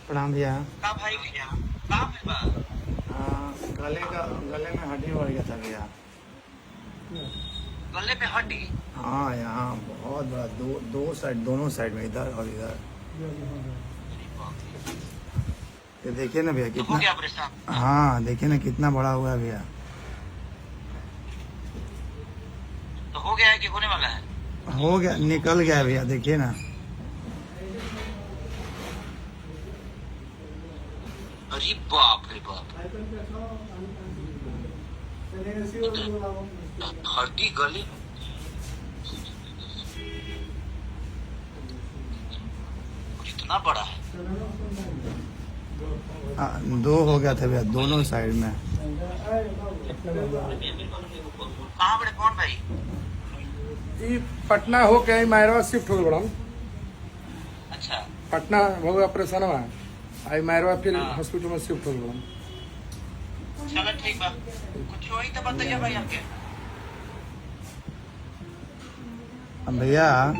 प्रणाम भैया। का भाई भैया का भैया गले में हड्डी बढ़ गया था भैया। गले में हड्डी। हाँ यहाँ बहुत बड़ा, दो साइड, दोनों साइड में, इधर और इधर। ये देखिए ना भैया तो हो कितना। गया ऑपरेशन? हाँ देखिए ना कितना बड़ा हुआ है भैया। तो हो गया है कि होने वाला है? हो गया, निकल गया भैया, देखिए ना। अरे बाप रे बाप, हड्डी गले में। इतना बड़ा है? दो हो गया था भैया, दोनों साइड में। कहाँ बड़े कौन भाई? ई पटना हो के मायरवा शिफ्ट हो गए। अच्छा पटना हो गया ऑपरेशन हुआ, आई मायरवा फिर हाँ। हॉस्पिटल में शिफ्ट हो गए। चलो ठीक बा, कुछ वही तो बताइए भाई हमके। भैया